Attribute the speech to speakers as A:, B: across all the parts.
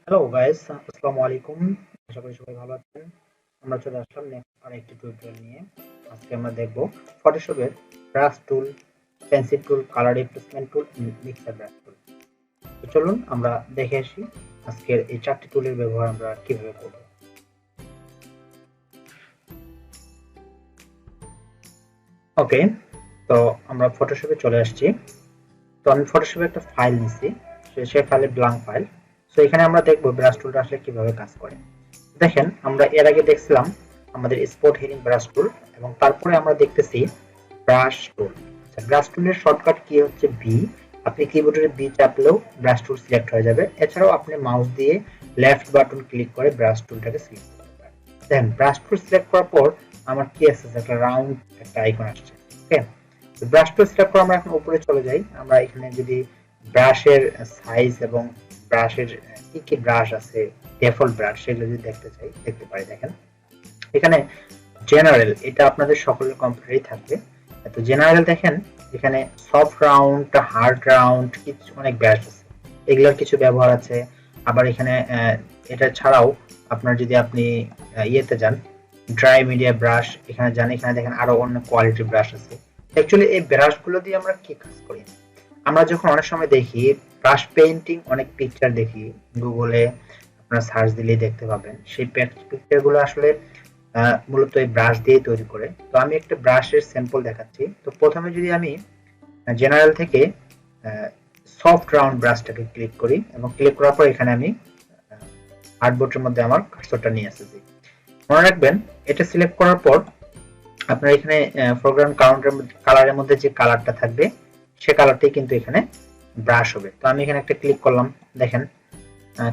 A: Hello guys, আসসালামু আলাইকুম। আশা করি সবাই ভালো আছেন। আমরা চলে আসলাম নেক্সট আরেকটি টিউটোরিয়াল নিয়ে। আজকে আমরা দেখব ফটোশপের brush tool, pencil tool, colour replacement tool, mixer brush tool. তো চলুন আমরা দেখে আসি আজকের এই চারটি টুলের ব্যবহার আমরা কিভাবে করব। ওকে, তো আমরা ফটোশপে চলে আসছি। তো আমি ফটোশপে একটা ফাইল নিছি, সেই ফাইলে ব্ল্যাঙ্ক ফাইল। সো এখানে আমরা দেখব ব্রাশ টুলটা আসলে কিভাবে কাজ করে। দেখেন, আমরা এর আগে দেখছিলাম আমাদের স্পট হিলিং ব্রাশ টুল, এবং তারপরে আমরা দেখতেছি ব্রাশ টুল। আচ্ছা, ব্রাশ টুলের শর্টকাট কি হচ্ছে বি। আপনি কিবোর্ডের বি চাপলেও ব্রাশ টুল সিলেক্ট হয়ে যাবে। এছাড়াও আপনি মাউস দিয়ে লেফট বাটন ক্লিক করে ব্রাশ টুলটাকে সিলেক্ট করতে পারেন। দেন ব্রাশ টুল সিলেক্ট করার পর আমার কি আসছে, একটা রাউন্ড একটা আইকন আসছে। ওকে, তো ব্রাশ টুল সিলেক্ট করে আমরা এখন উপরে চলে যাই। আমরা এখানে যদি ব্রাশের সাইজ এবং ব্রাশের কি কি ব্রাশ আছে, ডিফল্ট ব্রাশ, সেগুলো যদি দেখতে চাই দেখতে পারি। দেখেন এখানে জেনারেল, এটা আপনাদের সকলের কম্পিউটারেই থাকবে। তো জেনারেল দেখেন, এখানে সফট রাউন্ড, হার্ড রাউন্ড, কিছু অনেক ব্রাশ আছে, এগুলোর কিছু ব্যবহার আছে। আবার এখানে এটা ছাড়াও আপনার যদি আপনি ইয়েতে যান, ড্রাই মিডিয়া ব্রাশ, এখানে যান, এখানে দেখেন আরো অন্য কোয়ালিটির ব্রাশ আছে। অ্যাকচুয়ালি এই ব্রাশগুলো দিয়ে আমরা কি কাজ করি, আমরা যখন অনেক সময় দেখি ব্রাশ পেইন্টিং, অনেক পিকচার দেখি গুগলে, আপনারা সার্চ দিলেই দেখতে পাবেন। সেই পিকচারগুলো আসলে মূলত এই ব্রাশ দিয়ে তৈরি করে। তো আমি একটা ব্রাশের স্যাম্পল দেখাচ্ছি। তো প্রথমে যদি আমি জেনারেল থেকে সফট রাউন্ড ব্রাশটাকে ক্লিক করি, এবং ক্লিক করার পর এখানে আমি আর্টবোর্ডের মধ্যে আমার কার্সরটা নিয়ে আসছি। মনে রাখবেন, এটা সিলেক্ট করার পর আপনার এখানে ফোরগ্রাউন্ড কালারের মধ্যে যে কালারটা থাকবে সে কালারটাই কিন্তু এখানে ব্রাশ হবে। তো আমি এখানে একটা ক্লিক করলাম। দেখেন,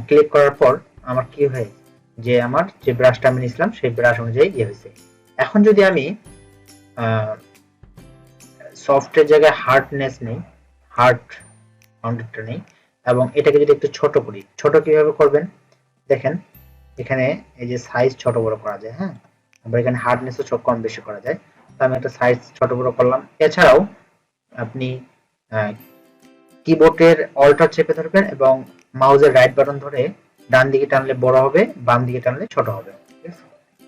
A: ক্লিক করার পর আমার কি হয়, যে আমার যে ব্রাশটা আমি নিয়েছিলাম সেই ব্রাশ অনুযায়ী ইয়ে হয়েছে। এখন যদি আমি সফটের জায়গায় হার্ডনেস নেই, হার্ড কাউন্টারটা নেই, এবং এটাকে যদি একটু ছোট করি, ছোট কিভাবে করবেন দেখেন, এখানে এই যে সাইজ ছোট বড় করা যায়। হ্যাঁ, আবার এখানে হার্ডনেসও ছোট কম বেশি করা যায়। তো আমি একটা সাইজ ছোট বড় করলাম। এছাড়াও আপনি কিবোর্ডের অল্টার চেপে ধরবেন এবং মাউসের রাইট বাটন ধরে ডান দিকে টানলে বড় হবে, বাম দিকে টানলে ছোট হবে। ঠিক আছে,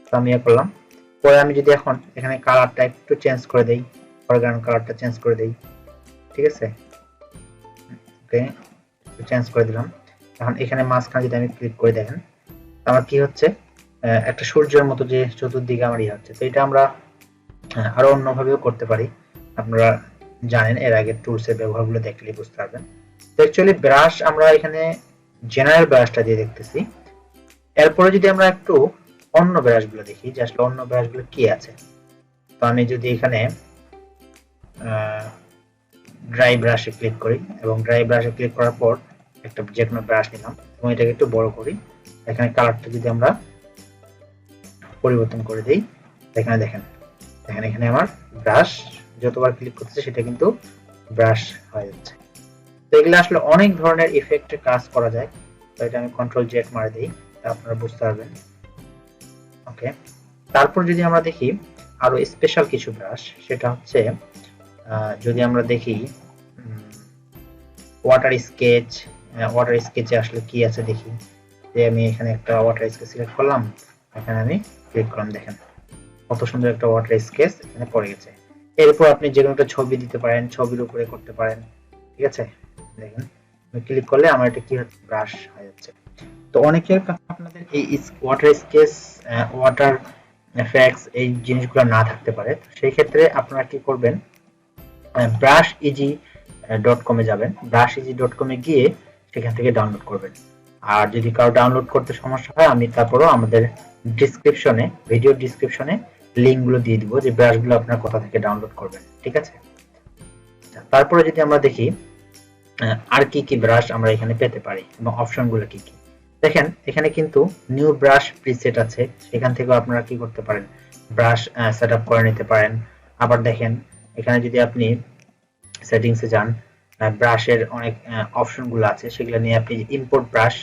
A: তো আমি করলাম। পরে আমি যদি এখন এখানে কালারটা একটু চেঞ্জ করে দেই, ফরগ্রাউন্ড কালারটা চেঞ্জ করে দেই। ঠিক আছে, ওকে, চেঞ্জ করে দিলাম। এখন এখানে মাঝখানে যদি আমি ক্লিক করে দেখেন আমার কি হচ্ছে, একটা সূর্যের মতো যে চতুর্দিকে আমার ইয়ে হচ্ছে। তো এটা আমরা আরো অন্যভাবেও করতে পারি। আপনারা জানেন, এর আগে টুলস এর ব্যবহারগুলো দেখলে বুঝতে পারবেন। তো অ্যাকচুয়ালি ব্রাশ আমরা এখানে জেনারেল ব্রাশটা দিয়ে দেখতেছি। এরপরে যদি আমরা একটু অন্য ব্রাশগুলো দেখি যে আসলে অন্য ব্রাশগুলো কি আছে। তো আমি যদি এখানে ড্রাই ব্রাশে ক্লিক করি, এবং ড্রাই ব্রাশে ক্লিক করার পর একটা যে কোনো ব্রাশ নিলাম এবং এটাকে একটু বড় করি। এখানে কালারটা যদি আমরা পরিবর্তন করে দিই, এখানে দেখেন, দেখেন এখানে আমার ব্রাশ যতবার ক্লিক করতেছে সেটা কিন্তু ব্রাশ হয়ে যাচ্ছে। তো এগুলো আসলে অনেক ধরনের ইফেক্টে কাজ করা যায়। তো এটা আমি কন্ট্রোল জেড মারে দিই, আপনারা বুঝতে পারবেন। ওকে, তারপর যদি আমরা দেখি আরো স্পেশাল কিছু ব্রাশ, সেটা হচ্ছে যদি আমরা দেখি ওয়াটার স্কেচ। ওয়াটার স্কেচে আসলে কি আছে দেখি, যে আমি এখানে একটা ওয়াটার স্কেচ সিলেক্ট করলাম, এখানে আমি ক্লিক করলাম। দেখেন কত সুন্দর একটা ওয়াটার স্কেচ এখানে পড়ে গেছে। এরপর আপনি যে কোনো একটা ছবি দিতে পারেন, ছবির উপরে করতে পারেন। ঠিক আছে, দেখেন আমি ক্লিক করলে আমার এটা কি হচ্ছে, ব্রাশ হয়ে যাচ্ছে। তো অনেকের কাছে আপনাদের এই ওয়াটার স্কেচ, ওয়াটার এফেক্টস, এই জিনিসগুলো না থাকতে পারে। সেই ক্ষেত্রে আপনারা কি করবেন, ব্রাশ ইজি ডট কমে যাবেন। ব্রাশ ইজি ডট কমে গিয়ে সেখান থেকে ডাউনলোড করবেন। আর যদি কারো ডাউনলোড করতে সমস্যা হয়, আমি তারপরও আমাদের ডিসক্রিপশনে, ভিডিও ডিসক্রিপশনে লিঙ্কগুলো দিয়ে দিব যে ব্রাশগুলো আপনারা কোথা থেকে ডাউনলোড করবেন। ঠিক আছে, তারপরে যদি আমরা দেখি আর কি কি ব্রাশ আমরা এখানে পেতে পারি এবং অপশনগুলো কি কি। দেখেন এখানে কিন্তু নিউ ব্রাশ প্রিসেট আছে, সেখান থেকেও আপনারা কি করতে পারেন, ব্রাশ সেটআপ করে নিতে পারেন। আবার দেখেন এখানে যদি আপনি সেটিংসে যান, ব্রাশের অনেক অপশনগুলো আছে, সেগুলো নিয়ে আপনি ইম্পোর্ট ব্রাশ,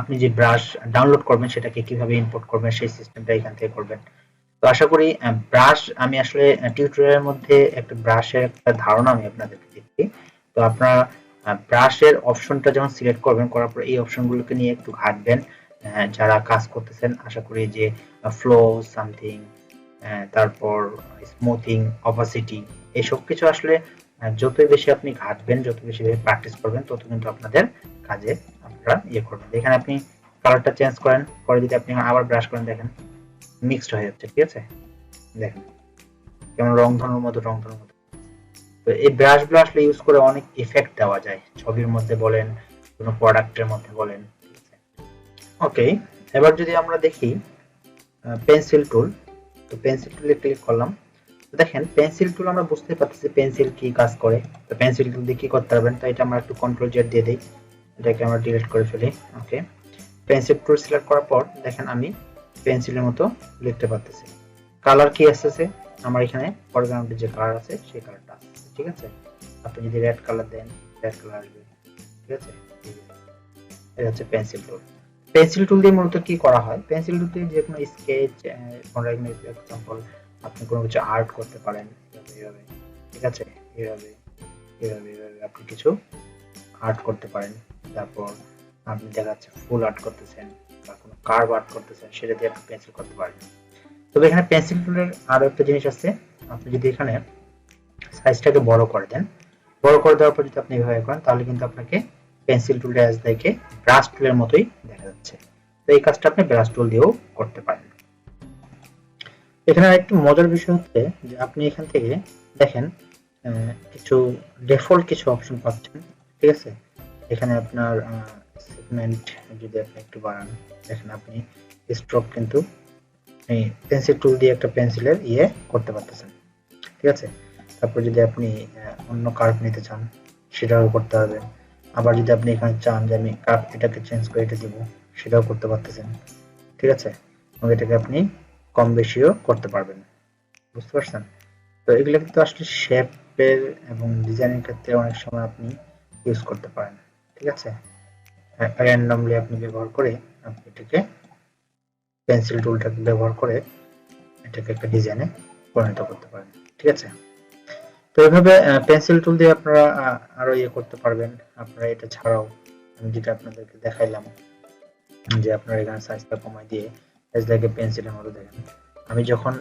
A: আপনি যে ব্রাশ ডাউনলোড করবেন সেটাকে কিভাবে ইম্পোর্ট করবেন সেই সিস্টেমটা এখান থেকে করবেন। তো আশা করি ব্রাশ আমি আসলে টিউটোরিয়ালের মধ্যে একটা ব্রাশের একটা ধারণা আমি আপনাদেরকে দিচ্ছি। তো আপনারা ব্রাশের অপশনটা যখন সিলেক্ট করবেন, করার পর এই অপশনগুলোকে নিয়ে একটু ঘাঁটবেন। যারা কাজ করতেছেন আশা করি যে ফ্লো সামথিং, তারপর স্মুথিং, অপাসিটি, এইসব কিছু আসলে যতই বেশি আপনি ঘাঁটবেন, যত বেশি প্র্যাকটিস করবেন, তত কিন্তু আপনাদের কাজে আপনারা ইয়ে করবেন। এখানে আপনি কালারটা চেঞ্জ করেন, পরে যদি আপনি আবার ব্রাশ করেন, দেখেন মিক্সড হয়ে যাচ্ছে। ঠিক আছে, দেখেন যেমন রং ধনুর মতো রং ধনুর মতো। তো এই ব্রাশগুলো আসলে ইউজ করে অনেক ইফেক্ট দেওয়া যায়, ছবির মধ্যে বলেন, কোনো প্রোডাক্টের মধ্যে বলেন। ওকে, এবার যদি আমরা দেখি পেন্সিল টুল, তো পেন্সিল টুলে ক্লিক করলাম। দেখেন পেন্সিল টুল আমরা বুঝতে পারতেছি পেন্সিল কি কাজ করে। তো পেন্সিল টুল দিয়ে কি করতে পারবেন, তো এটা আমরা একটু কন্ট্রোল জেড দিয়ে দিই, এটাকে আমরা ডিলিট করে ফেলি। ওকে, পেন্সিল টুল সিলেক্ট করার পর দেখেন আমি পেন্সিলের মতো লিখতে পারতেছি। কালার কি আসছে আমার এখানে, ফরগ্রাউন্ডে যে কালার আছে সেই কালারটা আসছে। ঠিক আছে, আপনি যদি রেড কালার দেন, রেড কালার আসবে। ঠিক আছে, এটা হচ্ছে পেন্সিল টুল। পেন্সিল টুল দিয়ে মূলত কি করা হয়, পেন্সিল টুল দিয়ে যে কোনো স্কেচ, এক্সাম্পল আপনি কোনো কিছু আর্ট করতে পারেন এইভাবে। ঠিক আছে, এইভাবে এইভাবে এইভাবে আপনি কিছু আর্ট করতে পারেন। তারপর আপনি দেখা যাচ্ছে ফুল আর্ট করতেছেন বা কোনো কার্ভ আর্ট করতেছেন, সেটা দিয়ে আপনি পেন্সিল করতে পারেন। তবে এখানে পেন্সিল টুলের আরো একটা জিনিস আছে, আপনি যদি এখানে সাইজটাকে বড় করে দেন, বড় করে দেওয়ার পর যদি আপনি এভাবে করেন, তাহলে কিন্তু আপনাকে পেন্সিল টুলটা অ্যাজ দেখে ব্রাশ টুলের মতোই দেখা যাচ্ছে। তো এই কাজটা আপনি ব্রাশ টুল দিয়েও করতে পারেন। এখানে আরেকটি মজার বিষয় হচ্ছে যে আপনি এখান থেকে দেখেন কিছু ডিফল্ট কিছু অপশন পাচ্ছেন। ঠিক আছে, এখানে আপনার সেগমেন্ট যদি আপনি একটু বাড়ান, দেখেন আপনি স্ট্রোক কিন্তু এই পেন্সিল টুল দিয়ে একটা পেন্সিলের ইয়ে করতে পারতেছেন। ঠিক আছে, তারপর যদি আপনি অন্য কার্ভ নিতে চান, সেটাও করতে পারবেন। আবার যদি আপনি এখানে চান যে আমি কার্ভ এটাকে চেঞ্জ করে এটা দিব, সেটাও করতে পারতেছেন। ঠিক আছে, এবং এটাকে আপনি কম বেশিও করতে পারবেন। বুঝতে পারছেন? তো এগুলো কিন্তু আসলে শেপের এবং ডিজাইনের ক্ষেত্রে অনেক সময় আপনি ইউজ করতে পারেন। ঠিক আছে, র্যান্ডমলি আপনি ব্যবহার করে আপনি এটাকে পেন্সিল টুলটাকে ব্যবহার করে এটাকে একটা ডিজাইনে পরিণত করতে পারেন। ঠিক আছে, তো এইভাবে পেন্সিল টুল দিয়ে আপনারা আরো ইয়ে করতে পারবেন। আপনারা এটা ছাড়াও আমি যেটা আপনাদেরকে দেখাইলাম যে আপনারা এখানে সাইজটা কমাই দিয়ে সাইজটাকে পেন্সিলের মতো দেখেন। আমি যখন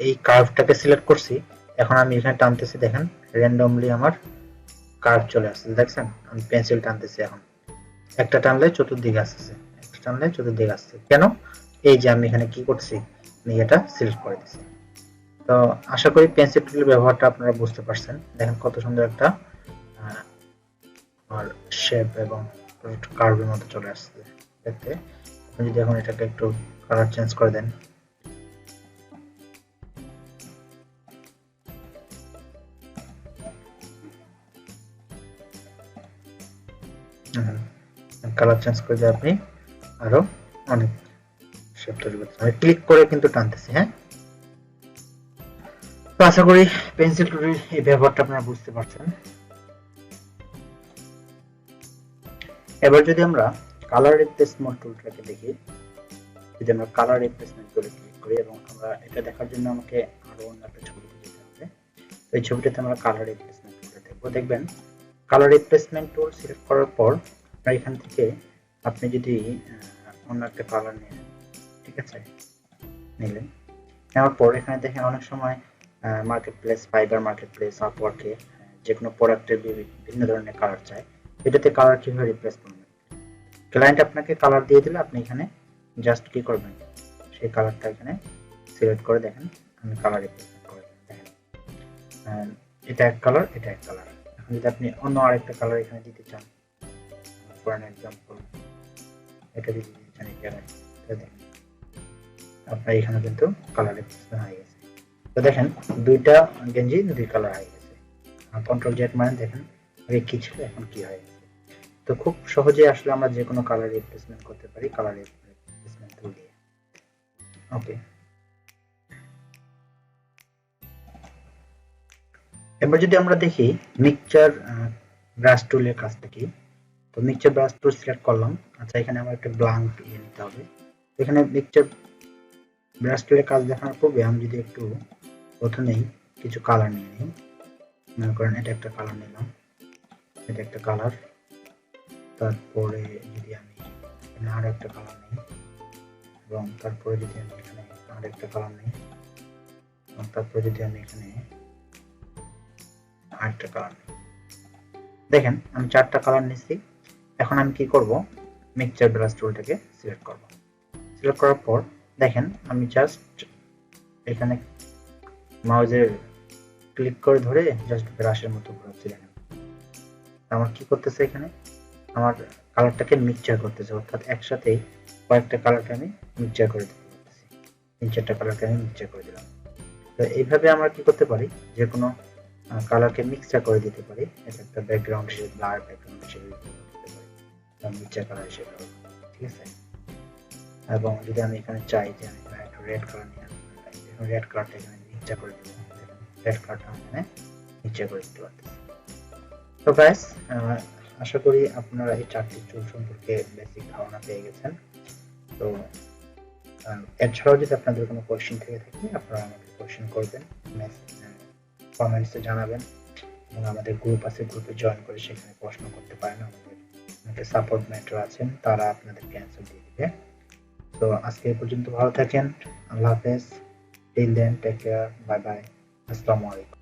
A: এই কার্ভটাকে সিলেক্ট করছি, এখন আমি এখানে টানতেছি, দেখেন র্যান্ডমলি আমার কার্ভ চলে আসছে। দেখছেন আমি পেন্সিল টানতেছি, এখন একটা টানলে চতুর্দিকে আসছে, একটা টানলে চতুর্দিকে আসছে। কেন? এই যে আমি এখানে কি করছি, আমি এটা সিলেক্ট করে দিচ্ছি। তো আশা করি পেন্সিল টুলের ব্যবহারটা আপনারা বুঝতে পারছেন। দেখেন কত সুন্দর একটা আর শেপ এবং কার্ভের মতো চলে আসছে দেখতে। আপনি যদি এখন এটাকে একটু কালার চেঞ্জ করে দেন, কালার চেঞ্জ করে দিয়ে আপনি আরো অনেক শেপ তৈরি করতে পারেন। ক্লিক করে কিন্তু টানতেছি। হ্যাঁ, তো আশা করি পেন্সিল টুলের এই ব্যবহারটা আপনারা বুঝতে পারছেন। এবার যদি আমরা কালার রিপ্লেসমেন্ট টুলটাকে দেখি, যদি আমরা কালার রিপ্লেসমেন্ট টুলে ক্লিক করি এবং আমরা এটা দেখার জন্য আমাকে আরো অন্য একটা ছবিতে যেতে হবে। তো এই ছবিটাতে আমরা কালার রিপ্লেসমেন্ট টুলটা দেখবো। দেখবেন কালার রিপ্লেসমেন্ট টুল সিলেক্ট করার পর আপনার এখান থেকে আপনি যদি অন্য একটা কালার নেন, ঠিক আছে, নিলেন, নেওয়ার পর এখানে দেখেন অনেক সময় marketplace, Fiverr marketplace, আপওয়ার্কে যে কোনো প্রোডাক্টের বিভিন্ন ধরনের কালার চাই। এটাতে কালার কিভাবে রিপ্লেস করবেন, ক্লায়েন্ট আপনাকে কালার দিয়ে দিলে আপনি এখানে জাস্ট কি করবেন, সেই কালারটা এখানে সিলেক্ট করে দেখেন আমি কালার রিপ্লেসমেন্ট করে দেখেন এটা এক কালার, এটা এক কালার। এখন যদি আপনি অন্য আরেকটা কালার এখানে দিতে চান, ফর অ্যান এক্সাম্পল এটা যদি দিতে চান, এখানে দেখেন আপনার এখানে কিন্তু কালার রিপ্লেসমেন্ট হয়ে গেছে। তো দেখেন দুইটা গেঞ্জি দুই কালার হয়ে গেছে। কন্ট্রোল জেড মানে দেখেন আগে কি ছিল এখন কি হয়ে গেছে। তো খুব সহজে আসলে আমরা যে কোনো কালার রিপ্লেসমেন্ট করতে পারি কালার রিপ্লেসমেন্ট টুল দিয়ে। ওকে, এবার যদি আমরা দেখি মিক্সচার ব্রাশ টুলের কাজটা কি, তো মিক্সচার ব্রাশ টুল সিলেক্ট করলাম। আচ্ছা, এখানে আমার একটা ব্ল্যাঙ্ক ইয়ে নিতে হবে। এখানে মিক্সচার ব্রাশ টুলের কাজ দেখানোর পূর্বে আমি যদি একটু প্রথমেই কিছু কালার নিয়ে নিই, মনে করেন এটা একটা কালার নিলাম, এটা একটা কালার, তারপরে যদি আমি এখানে আর একটা কালার নিই, এবং তারপরে যদি আমি এখানে আর একটা কালার নিই, এবং তারপরে যদি আমি এখানে আরেকটা কালার নিই, দেখেন আমি 4টা কালার নিচ্ছি। এখন আমি কি করব, মিক্সচার ব্রাশ টুলটাকে সিলেক্ট করব। সিলেক্ট করার পর দেখেন আমি জাস্ট এখানে মাউসের ক্লিক করে ধরে জাস্ট ব্রাশের মতো ঘোরাচ্ছি। দেখেন আমার কি করতেছে, এখানে আমার কালারটাকে মিক্সচার করতেছে, অর্থাৎ একসাথেই কয়েকটা কালারকে আমি মিক্সচার করে দিতে পারতেছি। 3-4টা কালারকে আমি মিক্সচার করে দিলাম। তো এইভাবে আমরা কি করতে পারি, যে কোনো কালারকে মিক্সচার করে দিতে পারি। এটা একটা ব্যাকগ্রাউন্ড হিসেবে, ব্লার ব্যাকগ্রাউন্ড হিসেবে দিতে পারি, মিক্সচার কালার হিসেবে, ঠিক আছে। এবং যদি আমি এখানে চাই যে আমি একটু রেড কালার নিয়ে আসবো, রেড কালারটা এখানে মিক্সচার করে দিব, রেড কালারটা আমি এখানে মিক্সচার করে দিতে পারতেছি। তো গাইস, আশা করি আপনারা এই 4টি টুল সম্পর্কে বেসিক ধারণা পেয়ে গেছেন। তো এছাড়াও যদি আপনাদের কোনো কোয়েশ্চেন থেকে থাকে, আপনারা আমাকে কোয়েশ্চেন করবেন, কমেন্টসে জানাবেন, এবং আমাদের গ্রুপ আছে, গ্রুপে জয়েন করে সেখানে প্রশ্ন করতে পারেন। আমাদের সাপোর্ট মেন্টর আছেন, তারা আপনাদেরকে অ্যান্সার দিয়ে দিবে। তো আজকে এই পর্যন্ত, ভালো থাকেন, আল্লাহ হাফেজ, till then take care, bye bye, আসসালামু আলাইকুম।